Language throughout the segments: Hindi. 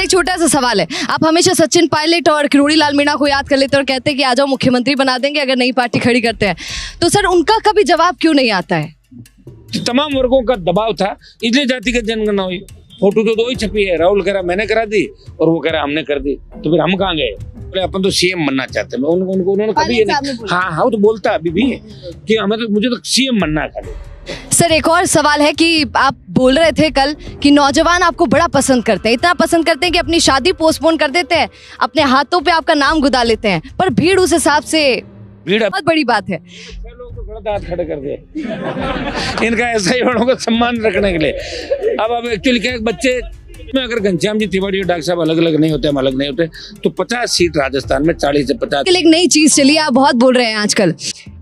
सर एक छोटा सा सवाल है, आप हमेशा सचिन पायलट और किरोड़ी लाल मीणा को याद कर लेते हैं और कहते हैं कि आ जाओ मुख्यमंत्री बना देंगे अगर नई पार्टी खड़ी करते हैं, तो सर उनका कभी जवाब क्यों नहीं आता है? तमाम वर्गों का दबाव था, इसलिए जातिगत जनगणना हुई। फोटो तो दो ही छपी है, राहुल कह रहा मैंने करा दी और वो कह रहा हमने कर दी, तो फिर हम कहाँ गए? बोले अपन तो सीएम बनना चाहते हैं। उन्होंने कभी ये नहीं, हाँ वो तो बोलता अभी भी कि हमें तो, मुझे तो सीएम बनना है खाली। सर एक और सवाल है कि आप बोल रहे थे कल कि नौजवान आपको बड़ा पसंद करते हैं, इतना पसंद करते हैं कि अपनी शादी पोस्टपोन कर देते हैं, अपने हाथों पे आपका नाम गुदा लेते हैं, पर भीड़ उस हिसाब से भीड़ बहुत बड़ी बात है। लोग तो गलत हाथ खड़े कर दिए इनका ऐसा ही बड़ों का सम्मान रखने के लिए। अब एक्चुअली क्या बच्चे में अगर घनश्याम जी तिवारी और डॉक्टर साहब अलग अलग नहीं होते, हम अलग नहीं होते, तो 50 सीट राजस्थान में 40 से 50। एक नई चीज चली, आप बहुत बोल रहे हैं आजकल,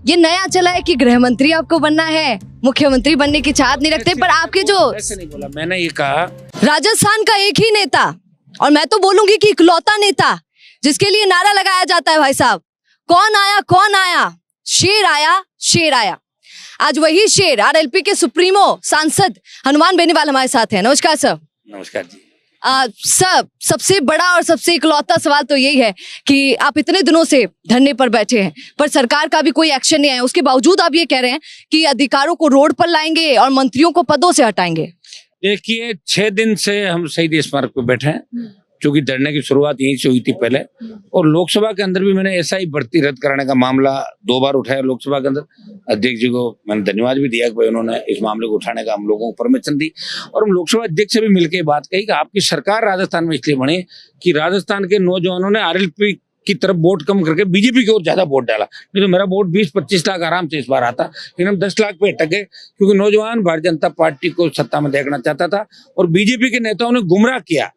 ये नया चला है कि गृह मंत्री आपको बनना है, मुख्यमंत्री बनने की चाहत नहीं रखते, पर आपके जो ऐसे नहीं बोला मैंने, ये कहा राजस्थान का एक ही नेता, और मैं तो बोलूंगी कि इकलौता नेता जिसके लिए नारा लगाया जाता है, भाई साहब कौन आया कौन आया, शेर आया शेर आया। आज वही शेर आरएलपी के सुप्रीमो सांसद हनुमान बेनीवाल हमारे साथ हैं। नमस्कार सर। नमस्कार जी। सर सबसे बड़ा और सबसे इकलौता सवाल तो यही है कि आप इतने दिनों से धरने पर बैठे हैं, पर सरकार का भी कोई एक्शन नहीं आया, उसके बावजूद आप ये कह रहे हैं कि अधिकारों को रोड पर लाएंगे और मंत्रियों को पदों से हटाएंगे। देखिए 6 दिन से हम शहीद स्मारक पे बैठे हैं, क्योंकि धरने की शुरुआत यहीं से हुई थी पहले, और लोकसभा के अंदर भी मैंने ऐसा ही भर्ती रद्द कराने का मामला 2 बार उठाया लोकसभा के अंदर। अध्यक्ष जी को मैंने धन्यवाद भी दिया कि भाई उन्होंने इस मामले को उठाने का हम लोगों को परमिशन दी, और हम लोकसभा अध्यक्ष से भी मिलकर बात कही कि आपकी सरकार राजस्थान में इसलिए बनी कि राजस्थान के नौजवानों ने आरएलपी की तरफ वोट कम करके बीजेपी की ओर ज्यादा वोट डाला, नहीं तो मेरा वोट 20-25 लाख आराम से इस बार आता, लेकिन हम 10 लाख पे अटक गए, क्योंकि नौजवान भारतीय जनता पार्टी को सत्ता में देखना चाहता था, और बीजेपी के नेताओं ने गुमराह किया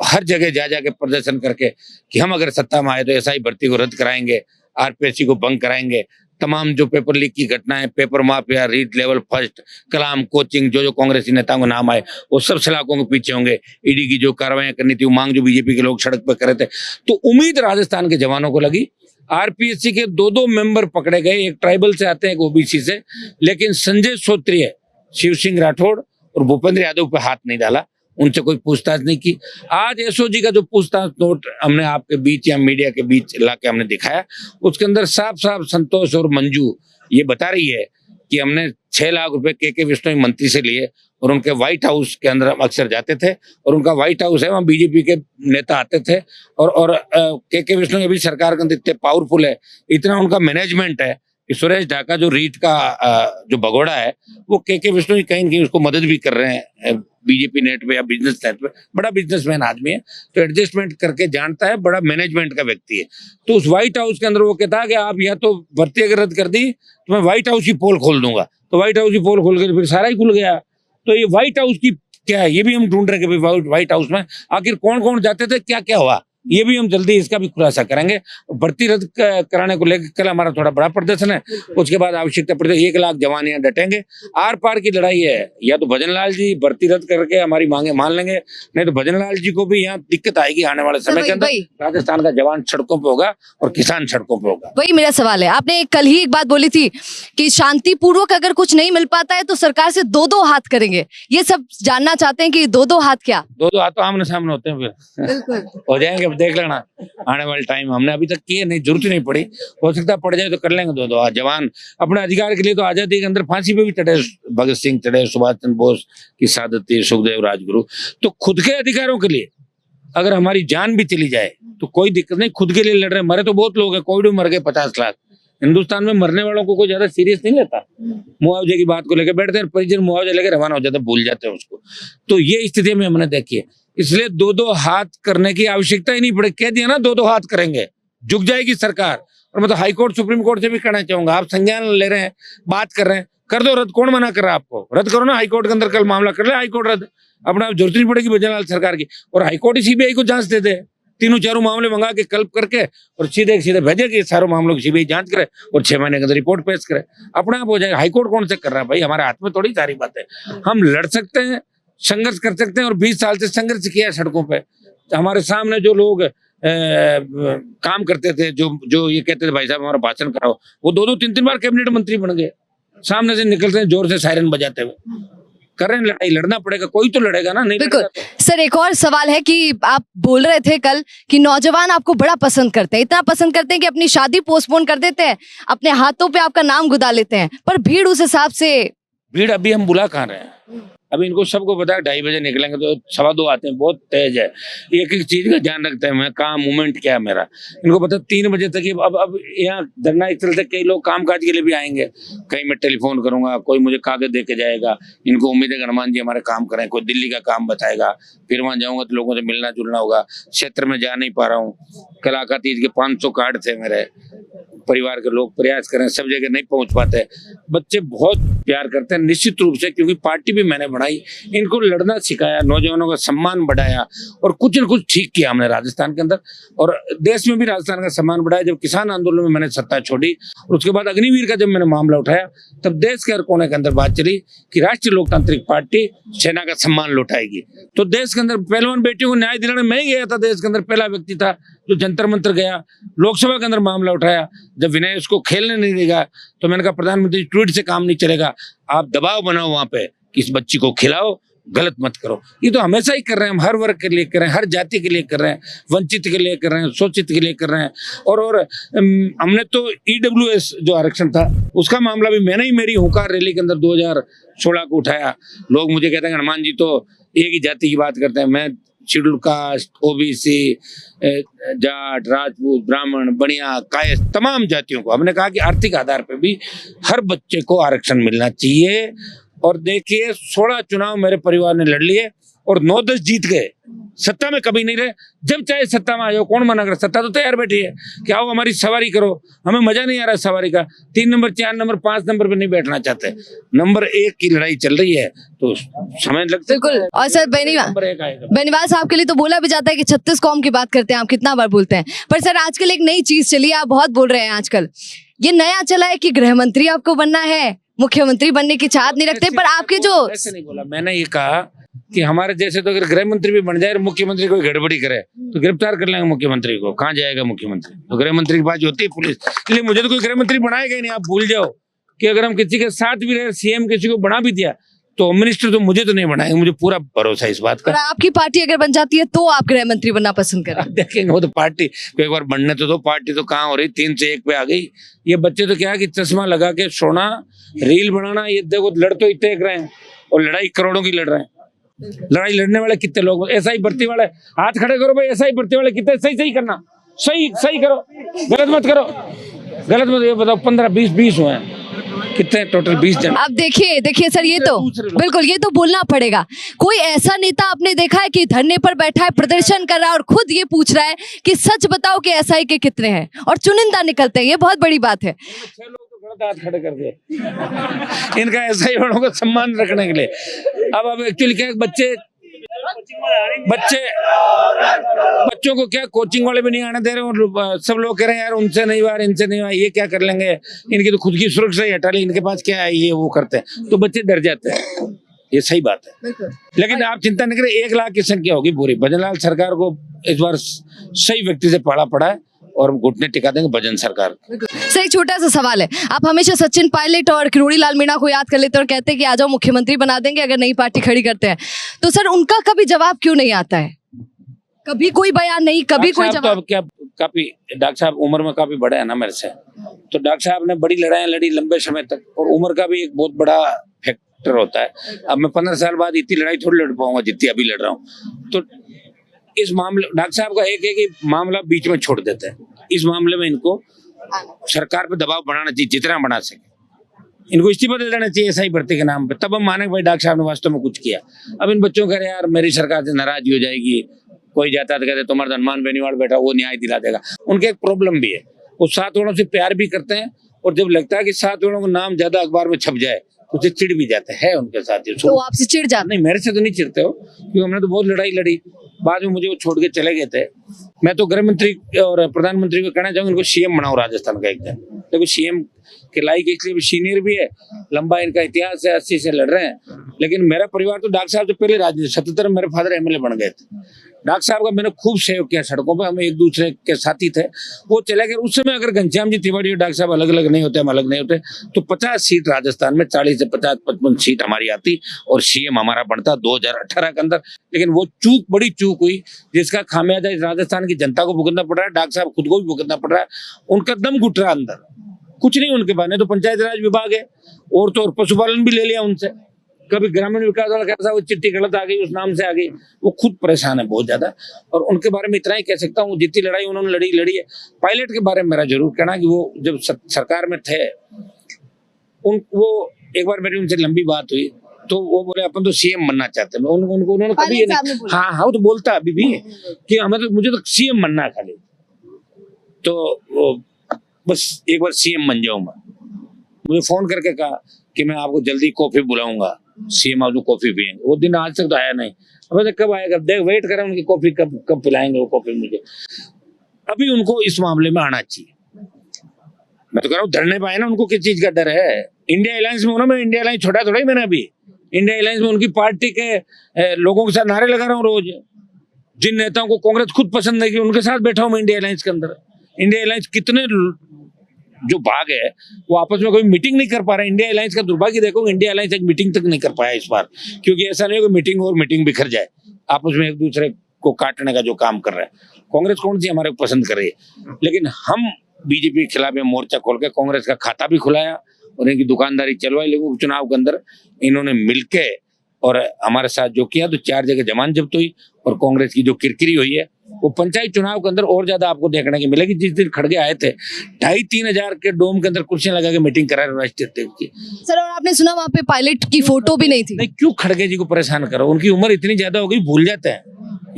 हर जगह जा जाके प्रदर्शन करके कि हम अगर सत्ता में आए तो एसआई भर्ती को रद्द कराएंगे, आरपीएससी को भंग कराएंगे, तमाम जो पेपर लीक की घटनाएं, paper mafia, REET level first, Kalam coaching, जो कांग्रेसी नेताओं को नाम आए वो सब सलाखों के पीछे होंगे। ईडी की जो कार्रवाई करनी थी, वो मांग जो बीजेपी के लोग सड़क पर करे थे, तो उम्मीद राजस्थान के जवानों को लगी। आरपीएससी के 2 मेंबर पकड़े गए, एक ट्राइबल से आते हैं, एक ओबीसी से, लेकिन संजय श्रोत्रिय, शिव सिंह राठौड़ और भूपेंद्र यादव पे हाथ नहीं डाला, उनसे कोई पूछताछ नहीं की। आज एसओजी का जो पूछताछ नोट हमने आपके बीच या मीडिया के बीच लाके हमने दिखाया, उसके अंदर साफ साफ संतोष और मंजू ये बता रही है कि हमने 6 लाख रुपए के विश्नोई मंत्री से लिए, और उनके व्हाइट हाउस के अंदर हम अक्सर जाते थे, और उनका व्हाइट हाउस है, वहाँ बीजेपी के नेता आते थे, और के विश्नोई अभी सरकार के अंदर इतने पावरफुल है, इतना उनका मैनेजमेंट है कि सुरेश ढाका जो रीट का जो भगोड़ा है, वो के विश्नोई कहीं न कहीं उसको मदद भी कर रहे हैं बीजेपी नेट पे या बिजनेस नेट पे। बड़ा बिजनेसमैन आदमी है, तो एडजस्टमेंट करके जानता है, बड़ा मैनेजमेंट का व्यक्ति है। तो उस व्हाइट हाउस के अंदर वो कहता है कि आप या तो भर्ती अगर रद्द कर दी तो मैं व्हाइट हाउस की पोल खोल दूंगा, तो व्हाइट हाउस की पोल खोल के फिर सारा ही खुल गया। तो ये व्हाइट हाउस की क्या है, ये भी हम ढूंढ रहे हैं कि व्हाइट हाउस में आखिर कौन कौन जाते थे, क्या क्या हुआ, ये भी हम जल्दी इसका भी खुलासा करेंगे। भर्ती रद्द कराने को लेकर कल हमारा थोड़ा बड़ा प्रदर्शन है, उसके बाद आवश्यकता पड़े 1 लाख जवान यहाँ डटेंगे। आर पार की लड़ाई है, या तो भजन लाल जी भर्ती रद्द करके हमारी मांगे मान लेंगे, नहीं तो भजन लाल जी को भी यहाँ दिक्कत आएगी आने वाले समय के अंदर। राजस्थान का जवान सड़कों पे होगा और किसान सड़कों पे होगा। वही मेरा सवाल है, आपने कल ही एक बात बोली थी कि शांतिपूर्वक अगर कुछ नहीं मिल पाता है तो सरकार से 2-2 हाथ करेंगे, ये सब जानना चाहते हैं कि 2-2 हाथ क्या? 2-2 हाथ तो आमने सामने होते हैं, फिर हो जाएंगे, देख लेना आने वाले टाइम। हमने अभी तक किए नहीं, जरूरत नहीं पड़ी, हो सकता है पड़ जाए तो कर लेंगे 2-2 हाथ। जवान अपने अधिकार के लिए तो आजादी के अंदर फांसी पे भी चढ़े, भगत सिंह चढ़े, सुभाष चंद्र बोस की शहादत थी, सुखदेव राजगुरु। तो खुद के अधिकारों के लिए अगर हमारी जान भी चली जाए तो कोई दिक्कत नहीं, खुद के लिए लड़ रहे। मरे तो बहुत लोग हैं, कोविड में मर गए 50 लाख। हिंदुस्तान में मरने वालों को कोई ज्यादा सीरियस नहीं लेता, मुआवजे की बात को लेकर बैठते हैं, परिजन मुआवजा लेकर रवाना हो जाते, भूल जाते हैं उसको। तो ये स्थिति में हमने देखी है, इसलिए 2-2 हाथ करने की आवश्यकता ही नहीं पड़े। कह दिया ना 2-2 हाथ करेंगे, झुक जाएगी सरकार। और मैं तो हाई कोर्ट सुप्रीम कोर्ट से भी कहना चाहूंगा, आप संज्ञान ले रहे हैं, बात कर रहे हैं, कर दो रद्द, कौन मना कर रहा है आपको? रद्द करो ना, हाई कोर्ट के अंदर कल मामला कर ले, हाई कोर्ट रद्द, अपना जरूरत नहीं पड़ेगी भजनलाल सरकार की, और हाई कोर्ट ही सीबीआई को जांच दे दे, 3-4 मामले मंगा के कल्प करके और सीधे भेजे कि सारों मामलों की सीबीआई जांच करे और 6 महीने के अंदर रिपोर्ट पेश करे, अपने आप हो जाएगा। हाईकोर्ट कौन से कर रहा है भाई? हमारे हाथ में थोड़ी सारी बात है। हम लड़ सकते हैं, संघर्ष कर सकते हैं, और 20 साल से संघर्ष किया है सड़कों पे। हमारे सामने जो लोग काम करते थे, जो ये कहते थे भाई साहब हमारा भाषण कराओ, वो 2-2 3-3 बार कैबिनेट मंत्री बन गए, सामने से निकलते हैं जोर से सायरन बजाते हुए। कर रहे हैं लड़ाई, लड़ना पड़ेगा, कोई तो लड़ेगा ना, नहीं बिल्कुल। लड़ेगा तो। सर एक और सवाल है कि आप बोल रहे थे कल कि नौजवान आपको बड़ा पसंद करते हैं, इतना पसंद करते हैं कि अपनी शादी पोस्टपोन कर देते हैं, अपने हाथों पे आपका नाम गुदा लेते हैं, पर भीड़ उस हिसाब से भीड़ अभी हम बुला कहाँ रहे हैं, अभी इनको सबको पता है 2:30 बजे निकलेंगे तो 2:15 आते हैं, बहुत तेज है, एक एक चीज का ध्यान रखते हैं, मैं कहाँ मूवमेंट क्या है मेरा, इनको पता 3 बजे तक ही। अब यहाँ धरना स्थल से कई लोग कामकाज के लिए भी आएंगे, कहीं मैं टेलीफोन करूंगा, कोई मुझे कागज दे के जाएगा, इनको उम्मीद है हनुमान जी हमारे काम करें, कोई दिल्ली का काम बताएगा, फिर वहां जाऊंगा तो लोगों से मिलना जुलना होगा, क्षेत्र में जा नहीं पा रहा हूँ, कल आका तीज के 500 कार्ड थे मेरे, परिवार के लोग प्रयास करें, सब जगह नहीं पहुंच पाते। बच्चे बहुत प्यार करते हैं निश्चित रूप से, क्योंकि पार्टी भी मैंने बनाई, इनको लड़ना सिखाया, नौजवानों का सम्मान बढ़ाया और कुछ न कुछ ठीक किया हमने राजस्थान के अंदर, और देश में भी राजस्थान का सम्मान बढ़ाया। जब किसान आंदोलन में मैंने सत्ता छोड़ी और उसके बाद अग्निवीर का जब मैंने मामला उठाया, तब देश के हर कोने के अंदर बात चली कि राष्ट्रीय लोकतांत्रिक पार्टी सेना का सम्मान लौटाएगी। तो देश के अंदर पहलवान बेटियों को न्याय दिलाने मैं ही गया था, देश के अंदर पहला व्यक्ति था जो जंतर मंतर गया, लोकसभा के अंदर मामला उठाया। जब विनय उसको खेलने नहीं देगा तो मैंने कहा प्रधानमंत्री ट्वीट से काम नहीं चलेगा, आप दबाव बनाओ वहां पे कि इस बच्ची को खिलाओ, गलत मत करो। ये तो हमेशा ही कर रहे हैं, हम हर वर्ग के लिए कर रहे हैं, हर जाति के लिए कर रहे हैं, वंचित के लिए कर रहे हैं, शोषित के लिए कर रहे हैं। और हमने तो EWS जो आरक्षण था उसका मामला भी मैंने ही मेरी हुंकार रैली के अंदर 2016 को उठाया। लोग मुझे कहते हैं हनुमान जी तो एक ही जाति की बात करते हैं, मैं schedule caste, OBC, Jat, Rajput, ब्राह्मण, बनिया, कायस्थ, तमाम जातियों को हमने कहा कि आर्थिक आधार पर भी हर बच्चे को आरक्षण मिलना चाहिए। और देखिए 16 चुनाव मेरे परिवार ने लड़ लिए और 9-10 जीत गए, सत्ता में कभी नहीं रहे। जब चाहे सत्ता में आयो, कौन मना करे, सत्ता तो तैयार बैठी है कि आओ हमारी सवारी करो, हमें मजा नहीं आ रहा सवारी का, 3 नंबर 4 नंबर 5 नंबर पे नहीं बैठना चाहते, नंबर 1 की लड़ाई चल रही है तो समय लगता है। बिल्कुल। और सर बेनीवाल साहब के लिए तो बोला भी जाता है कि 36 कौम की बात करते हैं, आप कितना बार बोलते हैं, पर सर आजकल एक नई चीज चली है, आप बहुत बोल रहे हैं आजकल, ये नया चला है कि गृह मंत्री आपको बनना है, मुख्यमंत्री बनने की चाहत नहीं रखते, पर आपके जो ऐसे नहीं बोला मैंने, ये कहा कि हमारे जैसे तो अगर गृह मंत्री भी बन जाए और मुख्यमंत्री कोई गड़बड़ी करे तो गिरफ्तार कर लेंगे मुख्यमंत्री को, कहाँ जाएगा मुख्यमंत्री, तो गृह मंत्री की बात होती है पुलिस, इसलिए मुझे तो कोई गृह मंत्री बनाएगा ही नहीं। आप भूल जाओ कि अगर हम किसी के साथ भी रहे, CM किसी को बना भी दिया तो होम मिनिस्टर तो मुझे तो नहीं बनाएंगे, मुझे पूरा भरोसा है इस बात का। आपकी पार्टी अगर बन जाती है तो आप गृह मंत्री बनना पसंद करें? देखेंगे वो तो पार्टी को एक बार बनने तो दो, पार्टी तो कहाँ हो रही, 3 से 1 पे आ गई। ये बच्चे तो क्या है कि चश्मा लगा के सोना, रील बनाना, ये देखो लड़ तो इतने रहे हैं और लड़ाई करोड़ों की लड़ रहे हैं। लड़ाई लड़ने वाले कितने लोग, ऐसा ही भर्ती वाले हाथ खड़े करो भाई, ऐसा ही भर्ती वाले कितने, सही करना, सही करो, गलत मत करो, गलत मत। ये बताओ 15-20 हुए हैं, कितने टोटल 20 जन। अब देखिए सर, ये तो बिल्कुल, ये तो बोलना पड़ेगा, कोई ऐसा नेता आपने देखा है कि धरने पर बैठा है, प्रदर्शन कर रहा है और खुद ये पूछ रहा है कि सच बताओ कि SI के कितने हैं, और चुनिंदा निकलते हैं, ये बहुत बड़ी बात है। 6 लोग तो गलत हाथ खड़े कर दिए इनका SI वालों का सम्मान रखने के लिए। अब एक्चुअली क्या बच्चों को क्या कोचिंग वाले भी नहीं आने दे रहे, और सब लोग कह रहे हैं यार उनसे नहीं हुआ, इनसे नहीं हुआ, ये क्या कर लेंगे, इनकी तो खुद की सुरक्षा ही हटा ली, इनके पास क्या है, ये वो करते हैं, तो बच्चे डर जाते हैं। ये सही बात है, लेकिन आप चिंता नहीं करें, 1 लाख की संख्या होगी पूरी। भजनलाल सरकार को इस बार सही व्यक्ति से पाला पड़ा है और घुटने टिका देंगे भजन सरकार। सर एक छोटा सा सवाल है, आप हमेशा सचिन पायलट और किरोड़ी लाल मीणा को याद कर लेते हैं और कहते हैं कि आ जाओ मुख्यमंत्री बना देंगे अगर नई पार्टी खड़ी करते हैं, तो सर उनका कभी जवाब क्यों नहीं आता है? कभी कोई बयान नहीं, कभी कोई जवाब। तो अब क्या, काफी डॉक्टर साहब उम्र में काफी बड़े हैं ना मेरे से, तो डॉक्टर साहब ने बड़ी लड़ाई लड़ी लंबे समय तक, और उम्र का भी एक बहुत बड़ा फैक्टर होता है। अब मैं 15 साल बाद इतनी लड़ाई थोड़ी लड़ पाऊंगा जितनी अभी लड़ रहा हूँ। तो इस मामले डॉक्टर साहब का एक है कि मामला बीच में छोड़ देते हैं, इस मामले में इनको सरकार पे दबाव बनाना चाहिए जितना बना सके, इनको इस्तीफा दे देना चाहिए SI भर्ती के नाम पे, तब हम माने भाई डॉक्टर साहब ने वास्तव में कुछ किया। अब इन बच्चों कह रहे यार मेरी सरकार से नाराजगी हो जाएगी, कोई जाता है तो कहते तुम्हारा हनुमान बेनीवाल बैठा वो न्याय दिला देगा। उनके एक प्रॉब्लम भी है, वो 7 वर्णों से प्यार भी करते हैं, और जब लगता है कि 7 वर्णों का नाम ज्यादा अखबार में छप जाए तो उसे चिढ़ भी जाते हैं उनके साथ। तो आपसे चिढ़ जाते? नहीं, मेरे से तो नहीं चिढ़ते हो, क्योंकि हमने तो बहुत लड़ाई लड़ी, बाद में मुझे वो छोड़ के चले गए थे। मैं तो गृह मंत्री और प्रधानमंत्री को कहना चाहूंगा इनको CM बनाओ राजस्थान का एक दिन। देखो CM कि लाइक इसलिए सीनियर भी है, लंबा इनका इतिहास है, 80 से लड़ रहे हैं। लेकिन मेरा परिवार तो डॉक्टर साहब से पहले राजनीति 77 मेरे फादर एमएलए बन गए थे। डॉक्टर साहब का मैंने खूब सहयोग किया सड़कों पे, हम एक दूसरे के साथी थे। वो चले गए। उस समय अगर घनश्याम जी तिवारी और डॉक्टर साहब अलग अलग नहीं होते, हम अलग नहीं होते, तो 50 सीट राजस्थान में 40 से 50-55 सीट हमारी आती और सीएम हमारा बनता 2018 के अंदर। लेकिन वो चूक, बड़ी चूक हुई, जिसका खामियाजा इस राजस्थान की जनता को भुगतना पड़ रहा है, डॉक्टर साहब खुद को भी भुगतना पड़ रहा है। उनका दम घुट रहा अंदर, कुछ नहीं उनके पास। नहीं तो पंचायत राज विभाग है और तो और पशुपालन भी ले लिया उनसे। कभी ग्रामीण विकास वाला कैसा, वो चिट्ठी गलत आ गई, उस नाम से आ गई। वो खुद परेशान है बहुत ज्यादा। और उनके बारे में इतना ही कह सकता हूँ, जितनी लड़ाई उन्होंने लड़ी है। पायलट के बारे में मेरा जरूर कहना कि वो जब सरकार में थे, वो एक बार मेरी उनसे लंबी बात हुई तो वो बोले अपन तो सीएम बनना चाहते हैं। उन्होंने कभी हाँ वो तो बोलता अभी भी कि हमें तो, मुझे तो सीएम बनना है खाली, तो बस एक बार सीएम बन जाऊंगा। मुझे फोन करके कहा कि मैं आपको जल्दी कॉफी बुलाऊंगा, सीएम आप जो कॉफी पियेंगे। वो दिन आज तक तो आया नहीं। अब कब आएगा, देख वेट करें उनकी कॉफी, कब पिलाएंगे वो कॉफी मुझे। अभी उनको इस मामले में आना चाहिए। मैं तो कह रहा हूँ धरने पाए ना, उनको किस चीज का डर है। इंडिया अलायंस में होना, मैं इंडिया अलायंस छोड़ा थोड़ा ही मैंने अभी। इंडिया अलायंस में उनकी पार्टी के लोगों के साथ नारे लगा रहा हूँ रोज। जिन नेताओं को कांग्रेस खुद पसंद नहीं की, उनके साथ बैठा हूँ मैं इंडिया अलायंस के अंदर। इंडिया अलायंस कितने जो भाग है वो आपस में कोई मीटिंग नहीं कर पा रहे। इंडिया अलायंस का दुर्भाग्य देखो, इंडिया अलायंस एक मीटिंग तक नहीं कर पाया इस बार, क्योंकि ऐसा नहीं हो कि मीटिंग और मीटिंग बिखर जाए, आपस में एक दूसरे को काटने का जो काम कर रहा है। कांग्रेस कौन सी हमारे को पसंद कर रही है, लेकिन हम बीजेपी के खिलाफ मोर्चा खोल के कांग्रेस का खाता भी खुलाया और इनकी दुकानदारी चलवाई। लेकिन उपचुनाव के अंदर इन्होंने मिलके और हमारे साथ जो किया, तो 4 जगह जमानत जब्त हुई और कांग्रेस की जो किरकिरी हुई है वो पंचायत चुनाव के अंदर और ज्यादा आपको देखने को मिलेगी। जिस दिन खड़गे आए थे 2,500-3 हजार के डोम के अंदर कुर्सियां लगा के मीटिंग करा रहे राष्ट्रीय अध्यक्ष की। सर, और आपने सुना वहाँ पे पायलट की फोटो भी नहीं थी। नहीं, क्यों खड़गे जी को परेशान करो, उनकी उम्र इतनी ज्यादा हो गई, भूल जाते हैं,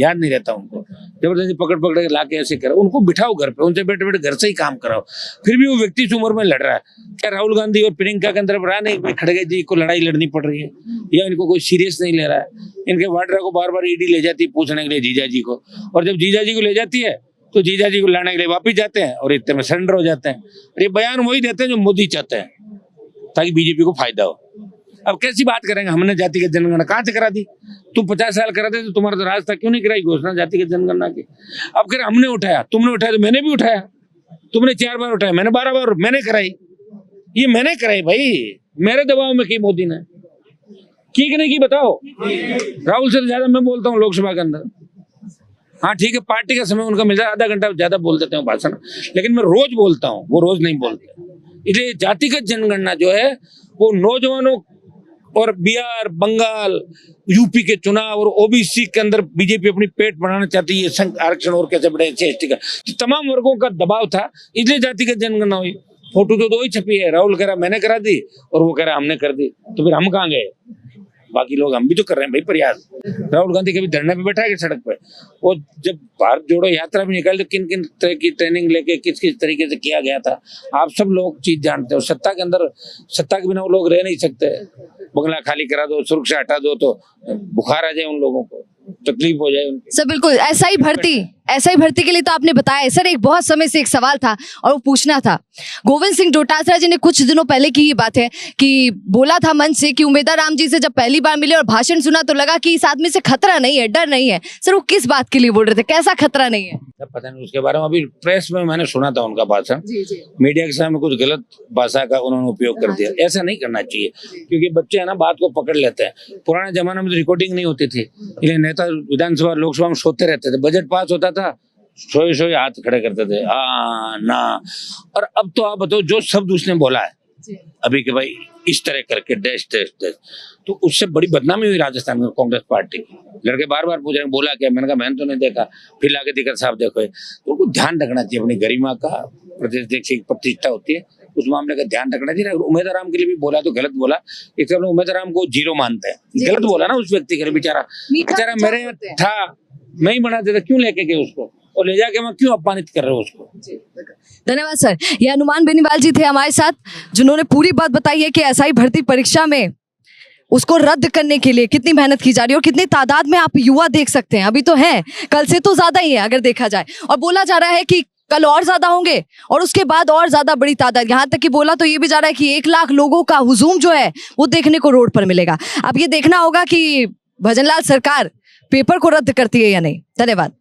याद नहीं रहता उनको। जबरदस्ती पकड़ के लाके ऐसे करो, उनको बिठाओ घर पे, उनसे बैठे बैठे घर से ही काम कराओ। फिर भी वो व्यक्ति इस उम्र में लड़ रहा है। क्या राहुल गांधी और प्रियंका के अंदर रहा नहीं खड़गे जी को लड़ाई लड़नी पड़ रही है, या इनको कोई सीरियस नहीं ले रहा है। इनके वाड्रा को बार बार ईडी ले जाती है पूछने के लिए जीजा जी को, और जब जीजा जी को ले जाती है तो जीजा जी को लाने के लिए वापिस जाते हैं और इतने में सरेंडर हो जाते हैं। और ये बयान वही देते हैं जो मोदी चाहते हैं, ताकि बीजेपी को फायदा हो। अब कैसी बात करेंगे, हमने जातिगत जनगणना कहाँ से करा दी? तुम 50 साल करा दे तो तुम्हारा तो राज था, क्यों नहीं कराई घोषणा जातिगत जनगणना की? अब फिर हमने उठाया, तुमने उठाया तो मैंने भी उठाया। तुमने 4 बार उठाया, मैंने 12 बार मैंने कराई। ये मैंने कराई भाई, मेरे दबाव में की मोदी ने की कि नहीं की, बताओ। राहुल से ज्यादा मैं बोलता हूँ लोकसभा के अंदर। हाँ ठीक है, पार्टी का समय उनका मिल जाए, आधा घंटा ज्यादा बोल देते हैं भाषण, लेकिन मैं रोज बोलता हूँ, वो रोज नहीं बोलते। इसलिए जातिगत जनगणना जो है वो नौजवानों और बिहार, बंगाल, यूपी के चुनाव और ओबीसी के अंदर बीजेपी अपनी पेट बढ़ाना चाहती है। संघ आरक्षण और कैसे बढ़े, एसटी का, तमाम वर्गों का दबाव था, इसलिए जातिगत जनगणना हुई। फोटो तो 2 ही छपी है, राहुल कह रहा मैंने करा दी और वो कह रहा हमने कर दी, तो फिर हम कहाँ गए? बाकी लोग हम भी तो कर रहे हैं भाई प्रयास। राहुल गांधी कभी धरने पे बैठा है सड़क पे? वो जब भारत जोड़ो यात्रा भी निकाली तो किन किन तरह की ट्रेनिंग लेके किस किस तरीके से किया गया था, आप सब लोग चीज जानते हो। सत्ता के अंदर, सत्ता के बिना वो लोग रह नहीं सकते। बंगला खाली करा दो, सुरक्षा हटा दो तो बुखार आ जाए उन लोगों को, तकलीफ हो जाए उनकी। सर बिल्कुल, एसआई भर्ती के लिए तो आपने बताया सर, एक बहुत समय से एक सवाल था और वो पूछना था। गोविंद सिंह डोटासरा जी ने कुछ दिनों पहले की ये बात है कि बोला था मंच से कि उमेदा राम जी से जब पहली बार मिले और भाषण सुना तो लगा कि इस आदमी से खतरा नहीं है, डर नहीं है। सर वो किस बात के लिए बोल रहे थे, कैसा खतरा नहीं है? पता नहीं उसके बारे में, अभी प्रेस में मैंने सुना था उनका भाषण। मीडिया के सामने कुछ गलत भाषा का उन्होंने उपयोग कर दिया। ऐसा नहीं करना चाहिए, क्योंकि बच्चे है ना बात को पकड़ लेते हैं। पुराने जमाने में तो रिकॉर्डिंग नहीं होती थी, इसलिए नेता विधानसभा लोकसभा में सोते रहते थे। बजट पास होता था, सोए हाथ खड़े करते थे, हाँ ना। और अब तो आप बताओ, जो शब्द उसने बोला है अभी कि भाई इस तरह करके डैश डैश डैश, तो उससे बड़ी बदनामी हुई राजस्थान में कांग्रेस पार्टी की। लड़के बार बार पूछ रहे बोला क्या, मैंने कहा मैंने तो नहीं देखा। फिर लाके दिक्कत साहब देखो, तो उनको ध्यान रखना चाहिए अपनी गरिमा का, प्रदेश अध्यक्ष की प्रतिष्ठा होती है, उस मामले का ध्यान रखना चाहिए। उमेदा राम के लिए भी बोला तो गलत बोला, एक उमेदा राम को जीरो मानते हैं, गलत बोला ना उस व्यक्ति के लिए। बेचारा मेरे था, मैं ही बना देता, क्यों लेके गए उसको और ले जाके मैं क्यों अपमानित कर रहे हो उसको। धन्यवाद सर। ये हनुमान बेनीवाल जी थे हमारे साथ, जिन्होंने पूरी बात बताई है कि एसआई भर्ती परीक्षा में उसको रद्द करने के लिए कितनी मेहनत की जा रही है और कितनी तादाद में आप युवा देख सकते हैं। अभी तो है, कल से तो ज्यादा ही है अगर देखा जाए। और बोला जा रहा है कि कल और ज्यादा होंगे और उसके बाद और ज्यादा बड़ी तादाद, यहाँ तक कि बोला तो ये भी जा रहा है कि 1 लाख लोगों का हुजूम जो है वो देखने को रोड पर मिलेगा। अब ये देखना होगा कि भजनलाल सरकार पेपर को रद्द करती है या नहीं। धन्यवाद।